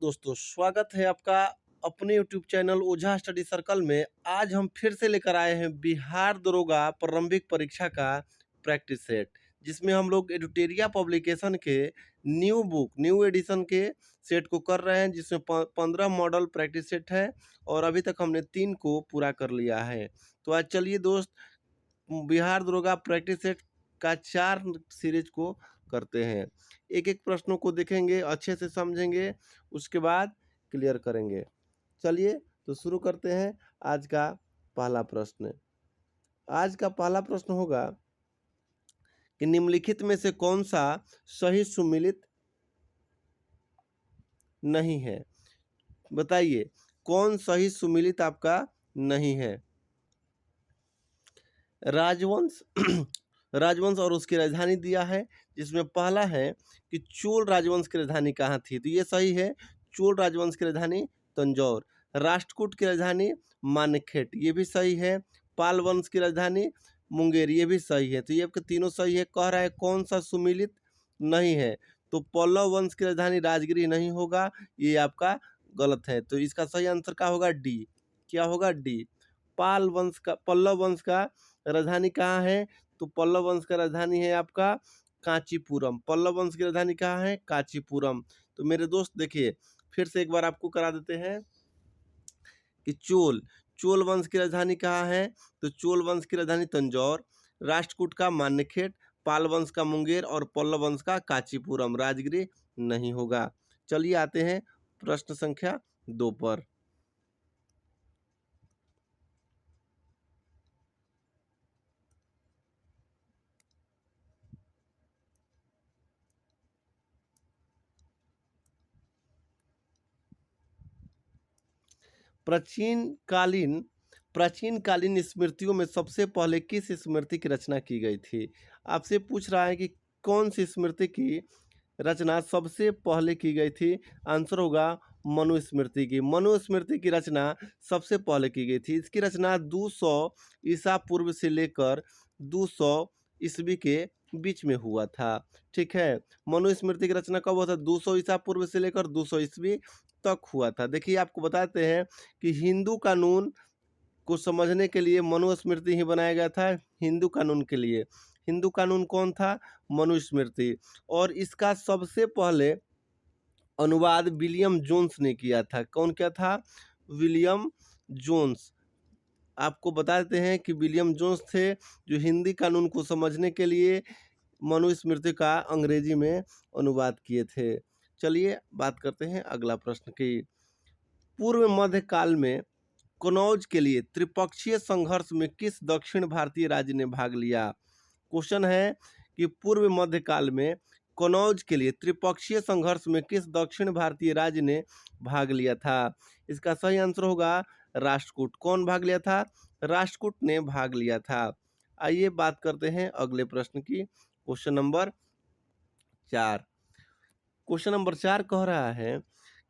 दोस्तों, स्वागत है आपका अपने यूट्यूब चैनल ओझा स्टडी सर्कल में। आज हम फिर से लेकर आए हैं बिहार दरोगा प्रारंभिक परीक्षा का प्रैक्टिस सेट, जिसमें हम लोग एडुटेरिया पब्लिकेशन के न्यू एडिशन के सेट को कर रहे हैं, जिसमें 15 मॉडल प्रैक्टिस सेट है और अभी तक हमने 3 को पूरा कर लिया है। तो आज चलिए दोस्त, बिहार दरोगा प्रैक्टिस सेट का 4 सीरीज को करते हैं। एक एक प्रश्नों को देखेंगे, अच्छे से समझेंगे, उसके बाद क्लियर करेंगे। चलिए तो शुरू करते हैं। आज का पहला प्रश्न होगा कि निम्नलिखित में से कौन सा सही सुमेलित नहीं है। बताइए कौन सही सुमेलित आपका नहीं है। राजवंश राजवंश और उसकी राजधानी दिया है, जिसमें पहला है कि चोल राजवंश की राजधानी कहाँ थी, तो ये सही है। चोल राजवंश की राजधानी तंजौर। राष्ट्रकूट की राजधानी मानेकखेट, ये भी सही है। पाल वंश की राजधानी मुंगेर, ये भी सही है। तो ये आपके तीनों सही है। कह रहा है कौन सा सुमेलित नहीं है, तो पल्लव वंश की राजधानी राजगिरी नहीं होगा, ये आपका गलत है। तो इसका सही आंसर क्या होगा? डी। क्या होगा? डी। पल्लव वंश का राजधानी कहाँ है, तो पल्लव वंश का राजधानी है आपका कांचीपुरम। पल्लव वंश की राजधानी कहाँ है? कांचीपुरम। तो मेरे दोस्त देखिए, फिर से एक बार आपको करा देते हैं कि चोल वंश की राजधानी कहाँ है, तो चोल वंश की राजधानी तंजौर, राष्ट्रकूट का मान्यखेट, पाल वंश का मुंगेर और पल्लव वंश का कांचीपुरम। राजगिरी नहीं होगा। चलिए आते हैं प्रश्न संख्या 2 पर। प्राचीन कालीन स्मृतियों में सबसे पहले किस स्मृति की रचना की गई थी। आपसे पूछ रहा है कि कौन सी स्मृति की रचना सबसे पहले की गई थी। आंसर होगा मनुस्मृति की। मनुस्मृति की रचना सबसे पहले की गई थी। इसकी रचना 200 ईसा पूर्व से लेकर 200 ईस्वी के बीच में हुआ था। ठीक है, मनुस्मृति की रचना कब हुआ था? 200 ईसा पूर्व से लेकर 200 ईस्वी तक हुआ था। देखिए आपको बताते हैं कि हिंदू कानून को समझने के लिए मनुस्मृति ही बनाया गया था। हिंदू कानून के लिए हिंदू कानून कौन था? मनुस्मृति। और इसका सबसे पहले अनुवाद विलियम जोन्स ने किया था। कौन क्या था? William Jones. आपको बता देते हैं कि विलियम जोन्स थे जो हिंदी कानून को समझने के लिए मनुस्मृति का अंग्रेजी में अनुवाद किए थे। चलिए बात करते हैं अगला प्रश्न की। पूर्व मध्य काल में कनौज के लिए त्रिपक्षीय संघर्ष में किस दक्षिण भारतीय राज्य ने भाग लिया। क्वेश्चन है कि पूर्व मध्य काल में कनौज के लिए त्रिपक्षीय संघर्ष में किस दक्षिण भारतीय राज्य ने भाग लिया था। इसका सही आंसर होगा राष्ट्रकूट। कौन भाग लिया था? राष्ट्रकूट ने भाग लिया था। आइए बात करते हैं अगले प्रश्न की। क्वेश्चन नंबर 4 कह रहा है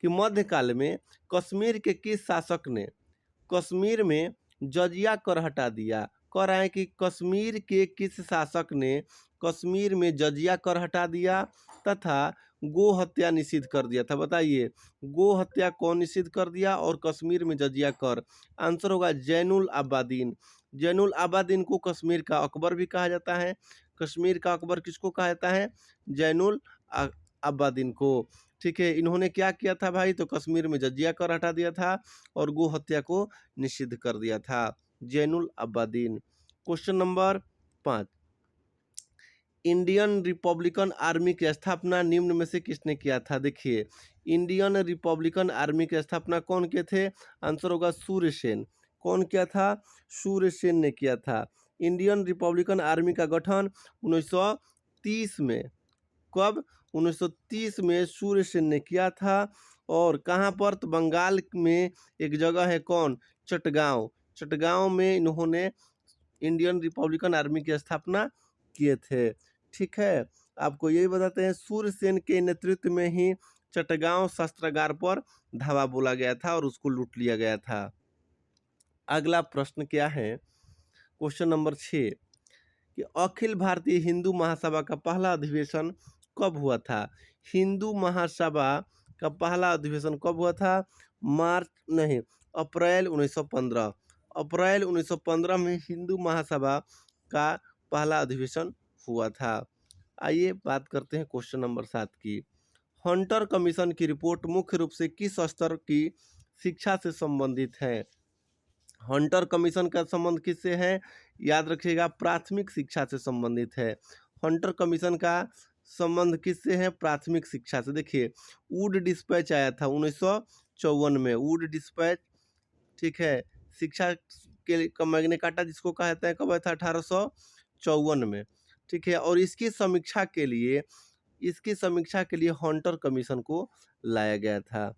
कि मध्यकाल में कश्मीर के किस शासक ने कश्मीर में जजिया कर हटा दिया। कह रहा है कि कश्मीर के किस शासक ने कश्मीर में जजिया कर हटा दिया तथा गो हत्या निषिद्ध कर दिया था। बताइए गो हत्या कौन निषिद्ध कर दिया और कश्मीर में जजिया कर? आंसर होगा जैनुल आबादीन। जैनुल आबादीन को कश्मीर का अकबर भी कहा जाता है। कश्मीर का अकबर किसको कहा जाता है? जैनुल आबादीन को। ठीक है, इन्होंने क्या किया था भाई? तो कश्मीर में जजिया कर हटा दिया था और गो हत्या को निषिद्ध कर दिया था। Zainul Abidin. Question number 5 Indian Republican Army की स्थापना निम्न में से किसने किया था। देखिए इंडियन रिपब्लिकन आर्मी की स्थापना कौन किए थे? आंसर होगा सूर्यसेन। कौन किया था? सूर्यसेन ने किया था। इंडियन रिपब्लिकन आर्मी का गठन 1930 में, कब? 1930 में सूर्यसेन ने किया था। और कहाँ पर? तो बंगाल में एक जगह है, कौन? चटगांव। चटगांव में इन्होंने इंडियन रिपब्लिकन आर्मी की स्थापना किए थे। ठीक है, आपको यही बताते हैं सूर्यसेन के नेतृत्व में ही चटगांव शस्त्रागार पर धावा बोला गया था और उसको लूट लिया गया था। अगला प्रश्न क्या है? क्वेश्चन नंबर 6 कि अखिल भारतीय हिंदू महासभा का पहला अधिवेशन कब हुआ था। हिंदू महासभा का पहला अधिवेशन कब हुआ था? मार्च नहीं, अप्रैल 1915। अप्रैल 1915 में हिंदू महासभा का पहला अधिवेशन हुआ था। आइए बात करते हैं क्वेश्चन नंबर 7 की। हंटर कमीशन की रिपोर्ट मुख्य रूप से किस स्तर की शिक्षा से संबंधित है? हंटर कमीशन का संबंध किससे है? याद रखिएगा, प्राथमिक शिक्षा से संबंधित है। हंटर कमीशन का संबंध किससे है? प्राथमिक शिक्षा से। देखिए, वुड डिस्पैच आया था 1954 में, वुड डिस्पैच, ठीक है। शिक्षा के का मैग्ना कार्टा जिसको कहते हैं, कब आया था? 1854 में, ठीक है। और इसकी समीक्षा के लिए हंटर कमीशन को लाया गया था।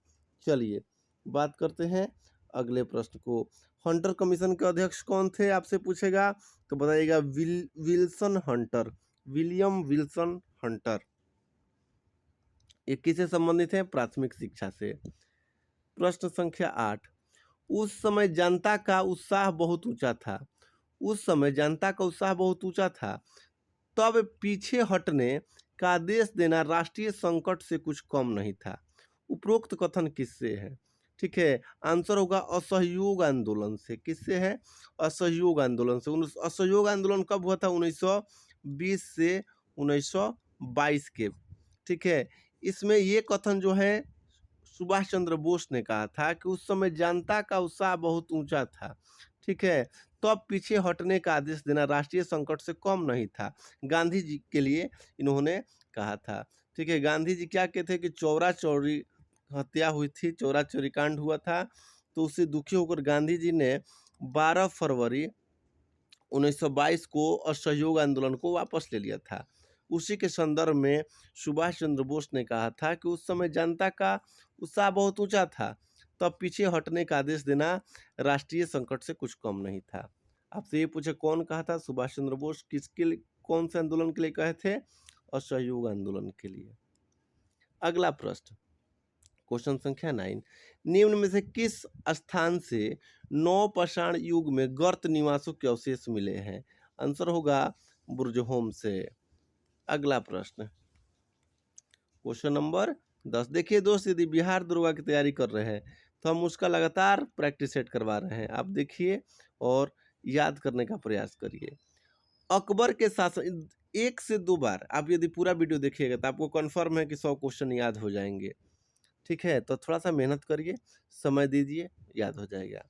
चलिए बात करते हैं अगले प्रश्न को। हंटर कमीशन के अध्यक्ष कौन थे आपसे पूछेगा, तो बताइएगा Wilson Hunter, William Wilson Hunter. ये किससे संबंधित है? प्राथमिक शिक्षा से। प्रश्न संख्या 8, उस समय जनता का उत्साह बहुत ऊंचा था। उस समय जनता का उत्साह बहुत ऊंचा था, तब पीछे हटने का आदेश देना राष्ट्रीय संकट से कुछ कम नहीं था। उपरोक्त कथन किससे है? ठीक है, आंसर होगा असहयोग आंदोलन से। किससे है? असहयोग आंदोलन से। असहयोग आंदोलन कब हुआ था? 1920 से 1922 के, ठीक है। इसमें ये कथन जो है सुभाष चंद्र बोस ने कहा था कि उस समय जनता का उत्साह बहुत ऊंचा था, ठीक है, तो अब पीछे हटने का आदेश देना राष्ट्रीय संकट से कम नहीं था। गांधी जी के लिए इन्होंने कहा था, ठीक है। गांधी जी क्या कहते हैं कि चौरा चौरी हत्या हुई थी, चौरा चौरी कांड हुआ था, तो उससे दुखी होकर गांधी जी ने 12 फरवरी 1922 को असहयोग आंदोलन को वापस ले लिया था। उसी के संदर्भ में सुभाष चंद्र बोस ने कहा था कि उस समय जनता का उत्साह बहुत ऊंचा था, तब पीछे हटने का आदेश देना राष्ट्रीय संकट से कुछ कम नहीं था। आपसे ये पूछे कौन कहा था? सुभाष चंद्र बोस। किसके लिए, कौन से आंदोलन के लिए कहे थे? असहयोग आंदोलन के लिए। अगला प्रश्न, क्वेश्चन संख्या 9, निम्न में से किस स्थान से नवपाषाण युग में गर्त निवासों के अवशेष मिले हैं? आंसर होगा बुर्जहोम से। अगला प्रश्न, क्वेश्चन नंबर 10। देखिए दोस्त, यदि बिहार दरोगा की तैयारी कर रहे हैं तो हम उसका लगातार प्रैक्टिस सेट करवा रहे हैं। आप देखिए और याद करने का प्रयास करिए। अकबर के शासन, 1 से 2 बार आप यदि पूरा वीडियो देखिएगा तो आपको कन्फर्म है कि 100 क्वेश्चन याद हो जाएंगे, ठीक है। तो थोड़ा सा मेहनत करिए, समय दीजिए, याद हो जाएगा।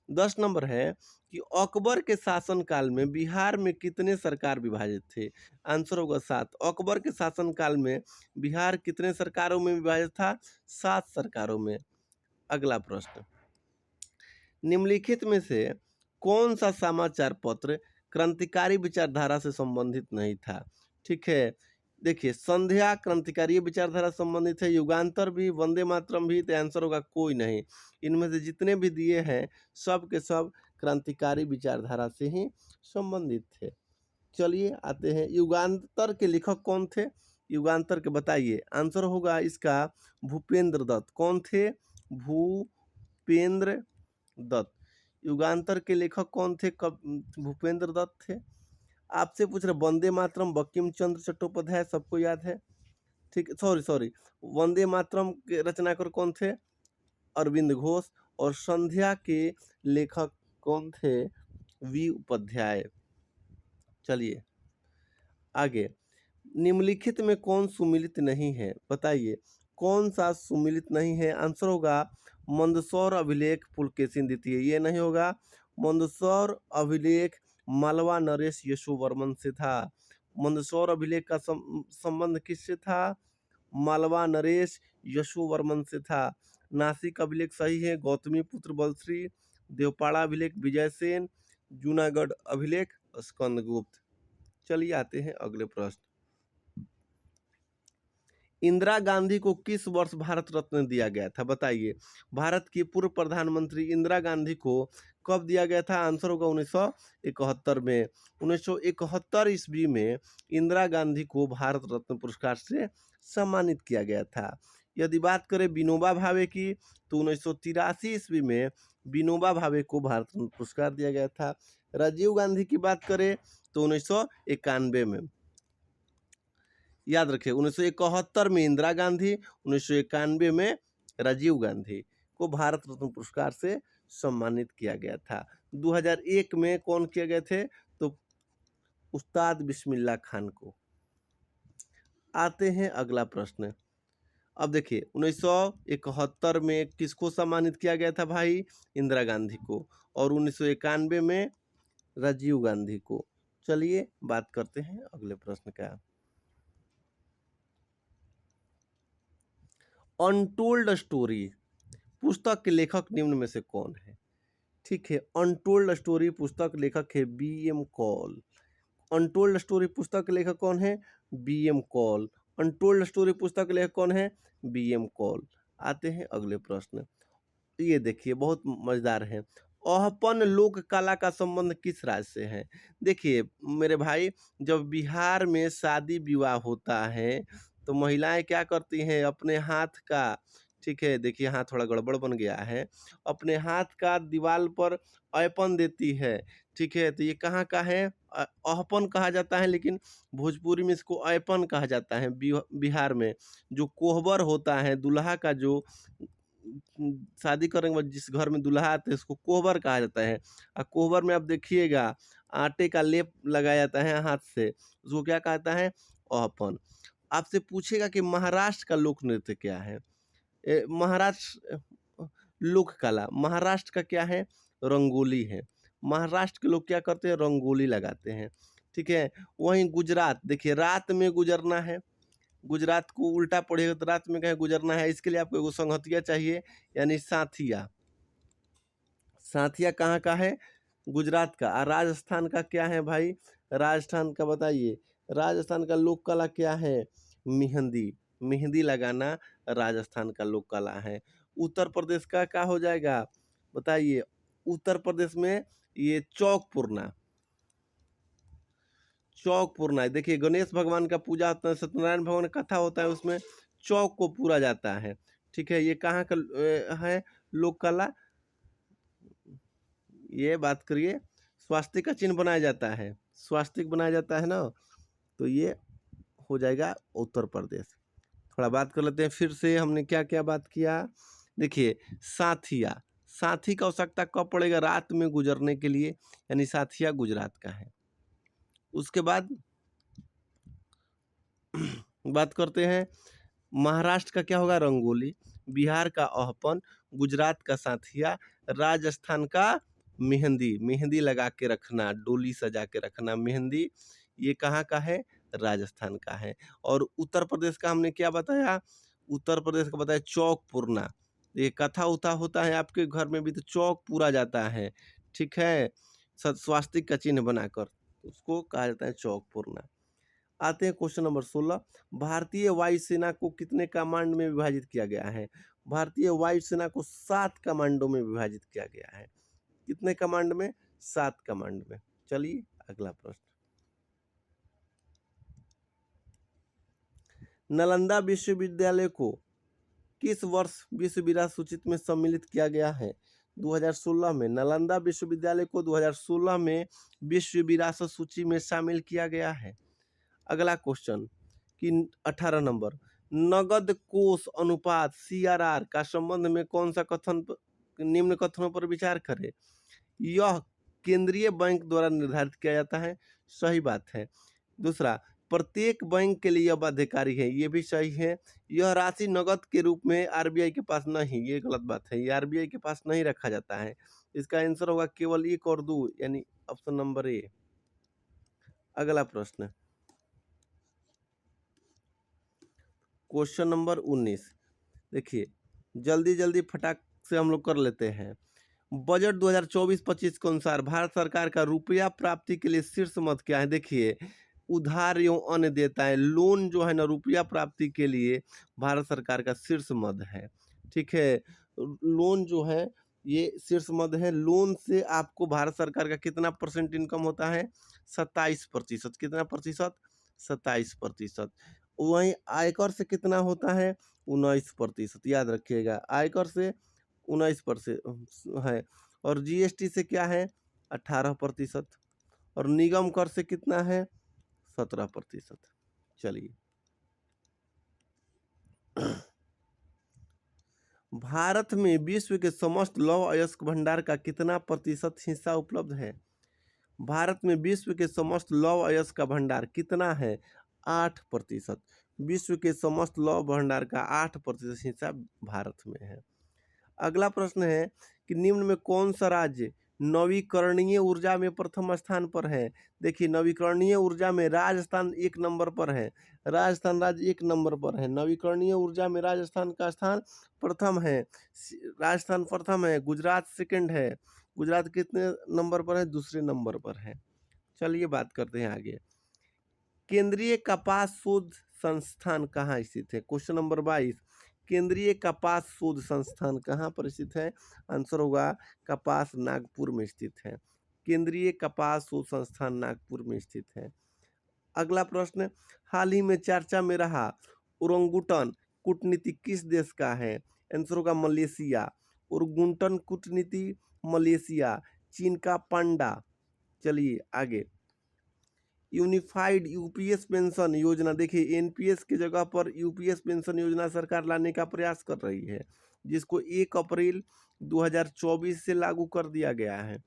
10 नंबर है कि अकबर के शासनकाल में बिहार में कितने सरकार विभाजित थे? आंसर होगा 7। अकबर के शासनकाल में बिहार कितने सरकारों में विभाजित था? 7 सरकारों में। अगला प्रश्न, निम्नलिखित में से कौन सा समाचार पत्र क्रांतिकारी विचारधारा से संबंधित नहीं था? ठीक है, देखिए, संध्या क्रांतिकारी विचारधारा संबंधित है, युगांतर भी, वंदे मातरम भी, तो आंसर होगा कोई नहीं। इनमें से जितने भी दिए हैं सब के सब क्रांतिकारी विचारधारा से ही संबंधित थे। चलिए आते हैं, युगांतर के लेखक कौन थे? युगांतर के बताइए। आंसर होगा इसका भूपेंद्र दत्त। कौन थे? भूपेंद्र दत्त। युगांतर के लेखक कौन थे? कब? भूपेंद्र दत्त थे। आपसे पूछ रहे वंदे मातरम, बंकिम चंद्र चट्टोपाध्याय, सबको याद है, ठीक। सॉरी, वंदे मातरम के रचनाकार कौन थे? अरविंद घोष। और संध्या के लेखक कौन थे? वी उपाध्याय। चलिए आगे, निम्नलिखित में कौन सुमिलित नहीं है? बताइए कौन सा सुमिलित नहीं है? आंसर होगा मंदसौर अभिलेख पुलकेशिन द्वितीय, ये नहीं होगा। मंदसौर अभिलेख मालवा नरेश यशोवर्मन से था। मंदसौर अभिलेख का संबंध किससे था? मालवा नरेश यशोवर्मन से था। नासिक अभिलेख सही है, गौतमी पुत्र बलश्री। देवपाड़ा अभिलेख विजयसेन। जूनागढ़ अभिलेख स्कंदगुप्त। चलिए आते हैं अगले प्रश्न, इंदिरा गांधी को किस वर्ष भारत रत्न दिया गया था? बताइए, भारत की पूर्व प्रधानमंत्री इंदिरा गांधी को कब दिया गया था? आंसर होगा 1971 में। 1971 ईस्वी में इंदिरा गांधी को भारत रत्न पुरस्कार से सम्मानित किया गया था। यदि बात करें विनोबा भावे की, तो 1983 ईस्वी में विनोबा भावे को भारत रत्न पुरस्कार दिया गया था। राजीव गांधी की बात करें तो 1991 में। याद रखिए 1971 में इंदिरा गांधी, 1991 में राजीव गांधी को भारत रत्न पुरस्कार से सम्मानित किया गया था। 2001 में कौन किए गए थे? तो उस्ताद बिस्मिल्लाह खान को। आते हैं अगला प्रश्न। अब देखिए 1971 में किसको सम्मानित किया गया था भाई? इंदिरा गांधी को। और 1991 में राजीव गांधी को। चलिए बात करते हैं अगले प्रश्न का। अनटोल्ड स्टोरी पुस्तक के लेखक निम्न में से कौन है? ठीक है, अनटोल्ड स्टोरी पुस्तक लेखक है बी.एम. कॉल। अनटोल्ड स्टोरी पुस्तक के लेखक कौन है? बी.एम. कॉल। अनटोल्ड स्टोरी पुस्तक के लेखक कौन है? बी.एम. कॉल। आते हैं अगले प्रश्न। ये देखिए बहुत मजेदार है। अहपन लोक कला का संबंध किस राज्य से है? देखिए मेरे भाई, जब बिहार में शादी विवाह होता है तो महिलाएं क्या करती हैं? अपने हाथ का, ठीक है, देखिए हाथ थोड़ा गड़बड़ बन गया है, अपने हाथ का दीवार पर ऐपन देती है। ठीक है, तो ये कहाँ का है? अहपन कहा जाता है, लेकिन भोजपुरी में इसको ऐपन कहा जाता है। बिहार में जो कोहबर होता है, दूल्हा का जो शादी करने के बाद जिस घर में दूल्हा आते हैं उसको कोहबर कहा जाता है। और कोहबर में आप देखिएगा आटे का लेप लगाया जाता है हाथ से, उसको क्या कहता है? अहपन। आपसे पूछेगा कि महाराष्ट्र का लोक नृत्य क्या है? महाराष्ट्र लोक कला, महाराष्ट्र का क्या है? रंगोली है। महाराष्ट्र के लोग क्या करते हैं? रंगोली लगाते हैं। ठीक है, वहीं गुजरात, देखिए रात में गुजरना है, गुजरात को उल्टा पढ़िएगा तो रात में कहीं गुजरना है, इसके लिए आपको एगो संगतिया चाहिए, यानी साथिया। साथिया कहाँ का है? गुजरात का। और राजस्थान का क्या है भाई? राजस्थान का बताइए, राजस्थान का लोक कला क्या है? मेहंदी। मेहंदी लगाना राजस्थान का लोक कला है। उत्तर प्रदेश का क्या हो जाएगा बताइए? उत्तर प्रदेश में ये चौक पूरना। चौक पूरना है। देखिए गणेश भगवान का पूजा होता है, सत्यनारायण भगवान का कथा होता है, उसमें चौक को पूरा जाता है। ठीक है, ये कहाँ का है लोक कला? ये बात करिए, स्वास्तिक का चिन्ह बनाया जाता है, स्वास्तिक बनाया जाता है ना, तो ये हो जाएगा उत्तर प्रदेश। थोड़ा बात कर लेते हैं फिर से, हमने क्या क्या बात किया। देखिए साथिया, साथी का आवश्यकता कब पड़ेगा? रात में गुजरने के लिए, यानी साथिया गुजरात का है। उसके बाद बात करते हैं महाराष्ट्र का क्या होगा? रंगोली। बिहार का अहपन। गुजरात का साथिया। राजस्थान का मेहंदी, मेहंदी लगा के रखना, डोली सजा के रखना, मेहंदी, ये कहाँ का है? राजस्थान का है। और उत्तर प्रदेश का हमने क्या बताया? उत्तर प्रदेश का बताया चौक पूरना। ये कथा उथा होता है आपके घर में भी तो चौक पूरा जाता है। ठीक है, स्वास्तिक का चिन्ह बनाकर, उसको कहा जाता है चौक पूरना। आते हैं क्वेश्चन नंबर 16। भारतीय वायुसेना को कितने कमांड में विभाजित किया गया है? भारतीय वायुसेना को 7 कमांडों में विभाजित किया गया है। कितने कमांड में? 7 कमांड में। चलिए अगला प्रश्न। नालंदा विश्वविद्यालय को किस वर्ष विश्व विरासत सूची में सम्मिलित किया गया है? 2016 में। नालंदा विश्वविद्यालय को 2016 में विश्व विरासत सूची में शामिल किया गया है। अगला क्वेश्चन कि 18 नंबर, नगद कोष अनुपात CRR का संबंध में कौन सा कथन निम्न कथनों पर विचार करें? यह केंद्रीय बैंक द्वारा निर्धारित किया जाता है, सही बात है। दूसरा, प्रत्येक बैंक के लिए यह बाध्यकारी है, ये भी सही है। यह राशि नगद के रूप में RBI के पास नहीं, ये गलत बात है, ये RBI के पास नहीं रखा जाता है। इसका आंसर होगा केवल 1 और 2, यानी ऑप्शन नंबर ए। अगला प्रश्न, क्वेश्चन नंबर 19। देखिए जल्दी जल्दी फटाक से हम लोग कर लेते हैं। बजट 2024-25 के अनुसार भारत सरकार का रुपया प्राप्ति के लिए शीर्ष मद क्या है? देखिए उधार एवं अन्य देयताएं, लोन जो है ना, रुपया प्राप्ति के लिए भारत सरकार का शीर्ष मद है। ठीक है, लोन जो है ये शीर्ष मद है। लोन से आपको भारत सरकार का कितना परसेंट इनकम होता है? 27%। कितना प्रतिशत? 27%। वहीं आयकर से कितना होता है? 19%। याद रखिएगा, आयकर से 19% है। और GST से क्या है? 18%। और निगम कर से कितना है? 17%। चलिए भारत में विश्व के समस्त लौह अयस्क भंडार का कितना प्रतिशत हिस्सा उपलब्ध है? भारत में विश्व के समस्त लौह अयस्क का भंडार कितना है? 8%। विश्व के समस्त लौह भंडार का 8% हिस्सा भारत में है। अगला प्रश्न है कि निम्न में कौन सा राज्य नवीकरणीय ऊर्जा में प्रथम स्थान पर है? देखिए, नवीकरणीय ऊर्जा में राजस्थान 1 नंबर पर है। राजस्थान राज्य 1 नंबर पर है। नवीकरणीय ऊर्जा में राजस्थान का स्थान प्रथम है। राजस्थान प्रथम है, गुजरात सेकंड है। गुजरात कितने नंबर पर है? दूसरे नंबर पर है। चलिए बात करते हैं आगे। केंद्रीय कपास शोध संस्थान कहाँ स्थित है? Question number 22। केंद्रीय कपास शोध संस्थान कहाँ पर स्थित है? आंसर होगा कपास नागपुर में स्थित है। केंद्रीय कपास शोध संस्थान नागपुर में स्थित है। अगला प्रश्न, हाल ही में चर्चा में रहा ओरंगुटन कूटनीति किस देश का है? आंसर होगा मलेशिया। ओरंगुटन कूटनीति मलेशिया। चीन का पांडा। चलिए आगे। यूनिफाइड यूपीएस पेंशन योजना, देखिए एनपीएस की जगह पर यूपीएस पेंशन योजना सरकार लाने का प्रयास कर रही है, जिसको 1 अप्रैल 2024 से लागू कर दिया गया है।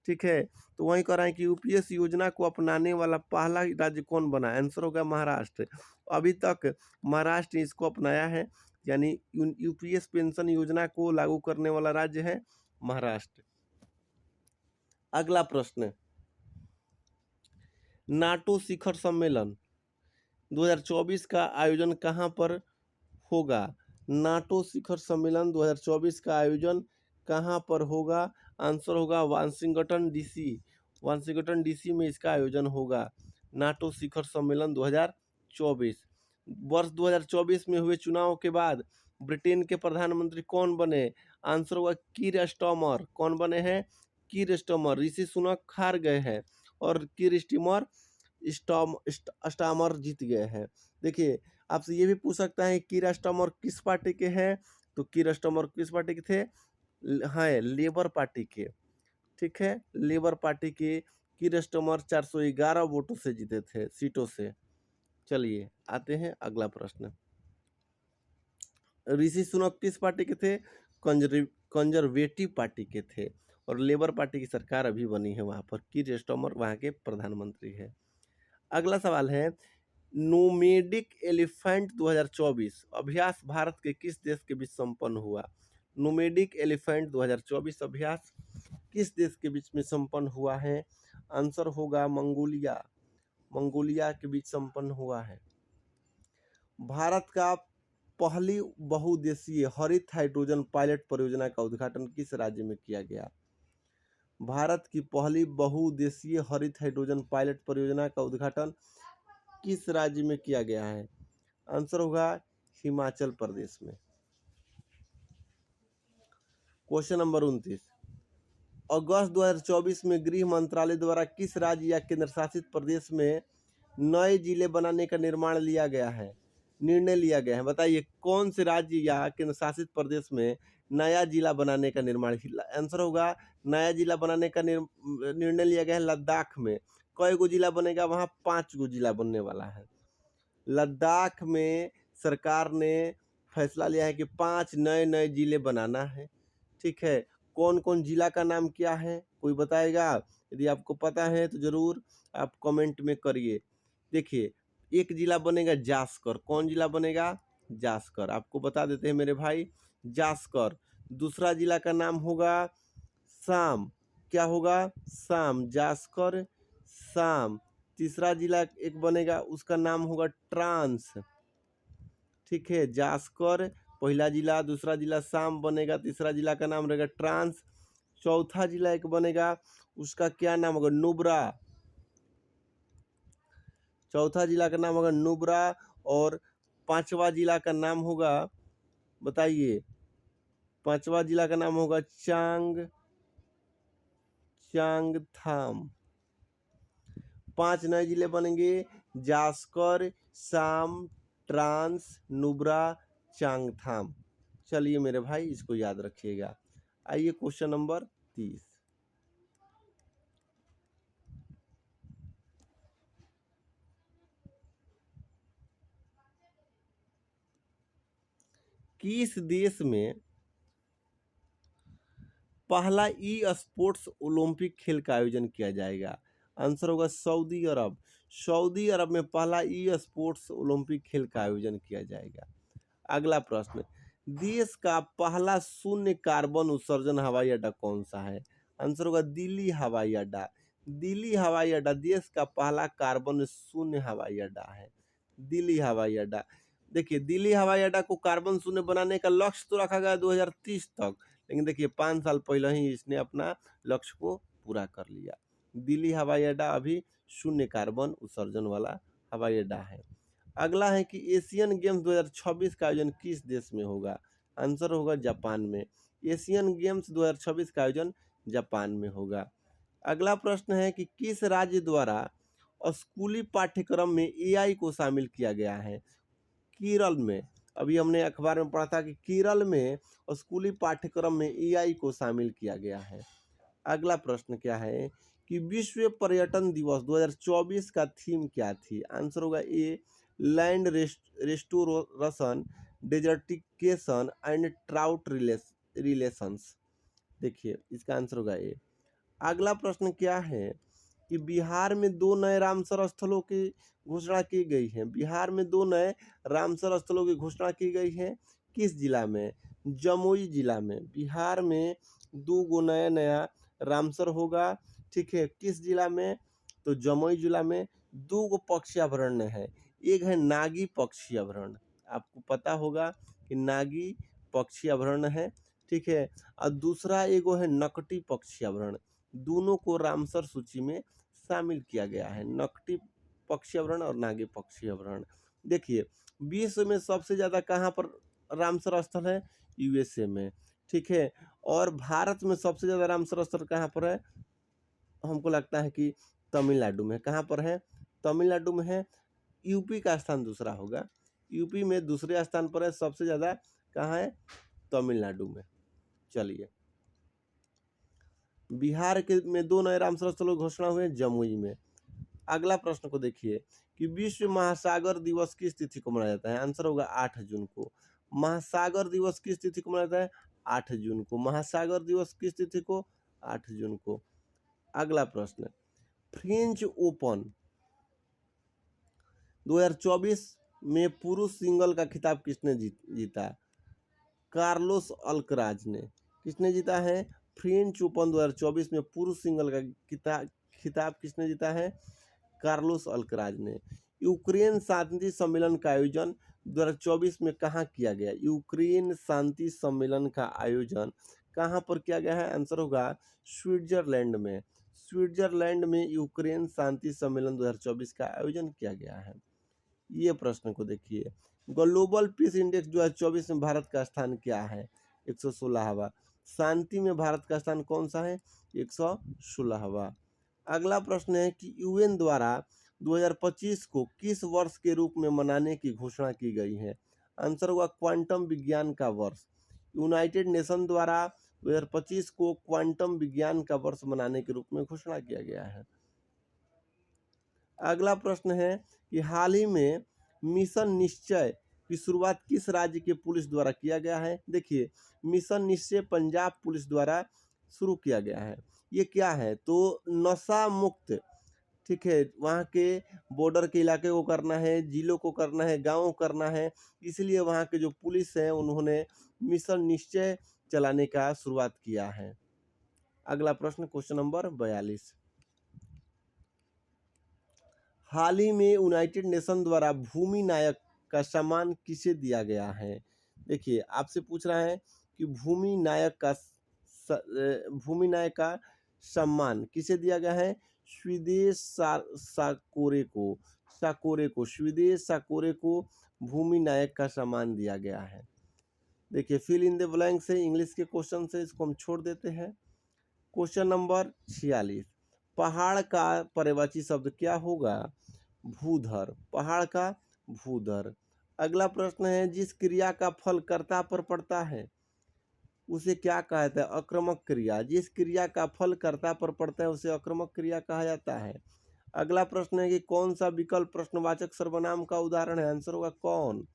ठीक है, तो वहीं कह रहे हैं कि यूपीएस योजना को अपनाने वाला पहला राज्य कौन बना? आंसर होगा महाराष्ट्र। अभी तक महाराष्ट्र ने इसको अपनाया है, यानी यूपीएस पेंशन योजना को लागू करने वाला राज्य है महाराष्ट्र। अगला प्रश्न, नाटो शिखर सम्मेलन 2024 का आयोजन कहाँ पर होगा? नाटो शिखर सम्मेलन 2024 का आयोजन कहाँ पर होगा? आंसर होगा वाशिंगटन डीसी। वाशिंगटन डीसी में इसका आयोजन होगा, नाटो शिखर सम्मेलन 2024। वर्ष 2024 में हुए चुनाव के बाद ब्रिटेन के प्रधानमंत्री कौन बने? आंसर होगा कीर स्टारमर। कौन बने हैं? कीर स्टारमर। ऋषि सुनक हार गए हैं और कीर स्टारमर जीत गए हैं। देखिए, आपसे ये भी पूछ सकता है कीर स्टारमर किस पार्टी के हैं? तो कीर स्टारमर किस पार्टी के थे? हैं लेबर पार्टी के। ठीक है, लेबर पार्टी के कीर स्टारमर 411 वोटों से जीते थे, सीटों से। चलिए आते हैं अगला प्रश्न। ऋषि सुनक किस पार्टी के थे? कंजर्वेटिव पार्टी के थे और लेबर पार्टी की सरकार अभी बनी है वहां पर। कीर स्टारमर वहां के प्रधानमंत्री है। अगला सवाल है, नोमेडिक एलिफेंट 2024 अभ्यास भारत के किस देश के बीच संपन्न हुआ? नोमेडिक एलिफेंट 2024 अभ्यास किस देश के बीच में संपन्न हुआ है? आंसर होगा मंगोलिया। मंगोलिया के बीच संपन्न हुआ है। भारत का पहली बहुउद्देशीय हरित हाइड्रोजन पायलट परियोजना का उद्घाटन किस राज्य में किया गया? भारत की पहली बहुउद्देशीय हरित हाइड्रोजन पायलट परियोजना का उद्घाटन किस राज्य में किया गया है? आंसर होगा हिमाचल प्रदेश में। क्वेश्चन नंबर 29, अगस्त 2024 में गृह मंत्रालय द्वारा किस राज्य या केंद्र शासित प्रदेश में नए जिले बनाने का निर्णय लिया गया है? बताइए कौन से राज्य या केंद्र शासित प्रदेश में नया जिला बनाने का निर्माण? आंसर होगा नया जिला बनाने का निर्णय लिया गया है लद्दाख में। कई गो जिला बनेगा वहाँ? 5 गो जिला बनने वाला है। लद्दाख में सरकार ने फैसला लिया है कि 5 नए नए जिले बनाना है। ठीक है, कौन कौन जिला का नाम क्या है कोई बताएगा? यदि आपको पता है तो जरूर आप कमेंट में करिए। देखिए, एक जिला बनेगा जासकर। कौन जिला बनेगा? जासकर। आपको बता देते हैं मेरे भाई, जासकर। दूसरा जिला का नाम होगा शाम। क्या होगा? शाम। जासकर शाम। तीसरा जिला एक बनेगा, उसका नाम होगा ट्रांस। ठीक है, जासकर पहला जिला, दूसरा जिला शाम बनेगा, तीसरा जिला का नाम रहेगा ट्रांस। चौथा जिला एक बनेगा, उसका क्या नाम होगा? नुब्रा। चौथा जिला का नाम होगा नुब्रा। और पांचवा जिला का नाम होगा, बताइए, पांचवा जिला का नाम होगा चांगथाम। 5 नए जिले बनेंगे, जासकर, शाम, ट्रांस, नुब्रा, चांगथाम। चलिए मेरे भाई इसको याद रखिएगा। आइए क्वेश्चन नंबर 30, किस देश में पहला ई स्पोर्ट्स ओलंपिक खेल का आयोजन किया जाएगा? आंसर होगा सऊदी अरब। सऊदी अरब में पहला ई स्पोर्ट्स ओलंपिक खेल का आयोजन किया जाएगा। अगला प्रश्न, देश का पहला शून्य कार्बन उत्सर्जन हवाई अड्डा कौन सा है? आंसर होगा दिल्ली हवाई अड्डा। दिल्ली हवाई अड्डा देश का पहला कार्बन शून्य हवाई अड्डा है। दिल्ली हवाई अड्डा, देखिए दिल्ली हवाई अड्डा को कार्बन शून्य बनाने का लक्ष्य तो रखा गया 2030 तक, लेकिन देखिए 5 साल पहले ही इसने अपना लक्ष्य को पूरा कर लिया। दिल्ली हवाई अड्डा अभी शून्य कार्बन उत्सर्जन वाला हवाई अड्डा है। अगला है कि एशियन गेम्स 2026 का आयोजन किस देश में होगा? आंसर होगा जापान में। एशियन गेम्स 2026 का आयोजन जापान में होगा। अगला प्रश्न है कि किस राज्य द्वारा स्कूली पाठ्यक्रम में एआई को शामिल किया गया है? केरल में। अभी हमने अखबार में पढ़ा था कि केरल में स्कूली पाठ्यक्रम में एआई को शामिल किया गया है। अगला प्रश्न क्या है कि विश्व पर्यटन दिवस 2024 का थीम क्या थी? आंसर होगा A, land restoration, desertification and drought relations. देखिए इसका आंसर होगा ए। अगला प्रश्न क्या है कि बिहार में 2 नए रामसर स्थलों की घोषणा की गई है। बिहार में 2 नए रामसर स्थलों की घोषणा की गई है, किस जिला में? जमुई जिला में। बिहार में 2 गो नया रामसर होगा, ठीक है, किस जिला में? तो जमुई जिला में। 2 गो पक्षी अभयारण्य है, एक है नागी पक्षी अभयारण्य, आपको पता होगा कि नागी पक्षी अभयारण्य है, ठीक है, और दूसरा एगो है नकटी पक्षी अभयारण्य। दोनों को रामसर सूची में शामिल किया गया है, नकटी पक्षी अभयारण्य और नागी पक्षी अभयारण्य। देखिए विश्व में सबसे ज्यादा कहाँ पर रामसर स्थल है? यूएसए में, ठीक है, और भारत में सबसे ज्यादा रामसर स्थल कहाँ पर है? हमको लगता है कि तमिलनाडु में। कहाँ पर है? तमिलनाडु में है। यूपी का स्थान दूसरा होगा, यूपी में दूसरे स्थान पर है, सबसे ज्यादा कहाँ है? तमिलनाडु में। चलिए, बिहार के में 2 नए रामसर स्थलों की घोषणा हुए जमुई में। अगला प्रश्न को देखिए कि विश्व महासागर दिवस किस तिथि को मनाया जाता है? आंसर होगा 8 जून को। महासागर दिवस किस तिथि को मनाया जाता है? 8 जून को। महासागर दिवस किस तिथि को? 8 जून को। अगला प्रश्न, फ्रेंच ओपन 2024 में पुरुष सिंगल का खिताब किसने जीता? कार्लोस अल्कराज ने। किसने जीता है? फ्रेंच ओपन 2024 में पुरुष सिंगल का खिताब किसने जीता है? कार्लोस अल्कराज ने। यूक्रेन शांति सम्मेलन का आयोजन 2024 में कहाँ किया गया? यूक्रेन शांति सम्मेलन का आयोजन कहाँ पर किया गया है? आंसर होगा स्विट्जरलैंड में। स्विट्जरलैंड में यूक्रेन शांति सम्मेलन 2024 का आयोजन किया गया है। ये प्रश्न को देखिए, ग्लोबल पीस इंडेक्स 2024 में भारत का स्थान क्या है? 116वां। शांति में भारत का स्थान कौन सा है? 116वां। अगला प्रश्न है कि यूएन द्वारा 2025 को किस वर्ष के रूप में मनाने की घोषणा की गई है? आंसर होगा क्वांटम विज्ञान का वर्ष। यूनाइटेड नेशन द्वारा 2025 को क्वांटम विज्ञान का वर्ष मनाने के रूप में घोषणा किया गया है। अगला प्रश्न है कि हाल ही में मिशन निश्चय की शुरुआत किस राज्य के पुलिस द्वारा किया गया है? देखिए मिशन निश्चय पंजाब पुलिस द्वारा शुरू किया गया है। ये क्या है? तो नशा मुक्त, ठीक है, वहाँ के बॉर्डर के इलाके को करना है, जिलों को करना है, गाँव करना है, इसलिए वहाँ के जो पुलिस है उन्होंने मिशन निश्चय चलाने का शुरुआत किया है। अगला प्रश्न, क्वेश्चन नंबर 42, हाल ही में यूनाइटेड नेशन द्वारा भूमि नायक का सम्मान किसे दिया गया है? देखिए आपसे पूछ रहा है कि भूमि नायक का सम्मान किसे दिया गया है? स्वीदेश साकोरे को स्वीदेश साकोरे को भूमि नायक का सम्मान दिया गया है। देखिए फिल इन द ब्लैंक से इंग्लिश के क्वेश्चन से इसको हम छोड़ देते हैं। क्वेश्चन नंबर 46, पहाड़ का पर्यायवाची शब्द क्या होगा? भूधर। पहाड़ का भूधर। अगला प्रश्न है, जिस क्रिया का फल कर्ता पर पड़ता है उसे क्या कहा जाता है? आक्रामक क्रिया। जिस क्रिया का फल कर्ता पर पड़ता है उसे आक्रामक क्रिया कहा जाता है। अगला प्रश्न है कि कौन सा विकल्प प्रश्नवाचक सर्वनाम का उदाहरण है? आंसर होगा कौन।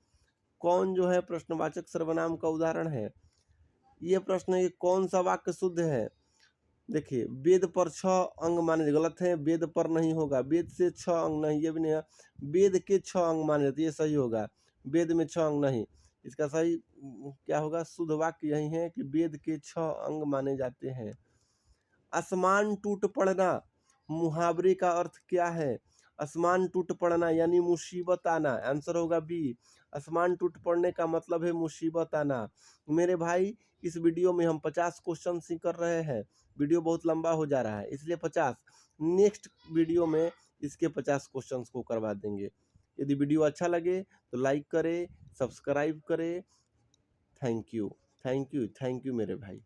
कौन जो है प्रश्नवाचक सर्वनाम का उदाहरण है। ये प्रश्न है कि कौन सा वाक्य शुद्ध है। देखिए वेद पर 6 अंग माने, गलत है, वेद पर नहीं होगा, वेद से 6 अंग नहीं, ये भी नहीं है। वेद के 6 अंग माने जाते, ये सही होगा, वेद में 6 अंग नहीं। इसका सही क्या होगा, शुद्ध वाक्य यही है कि वेद के 6 अंग माने जाते हैं। आसमान टूट पड़ना, मुहावरे का अर्थ क्या है। आसमान टूट पड़ना यानी मुसीबत आना, आंसर होगा बी। आसमान टूट पड़ने का मतलब है मुसीबत आना। मेरे भाई इस वीडियो में हम 50 क्वेश्चन ही कर रहे हैं, वीडियो बहुत लंबा हो जा रहा है इसलिए 50, नेक्स्ट वीडियो में इसके 50 क्वेश्चंस को करवा देंगे। यदि वीडियो अच्छा लगे तो लाइक करें, सब्सक्राइब करें। Thank you, thank you, thank you मेरे भाई।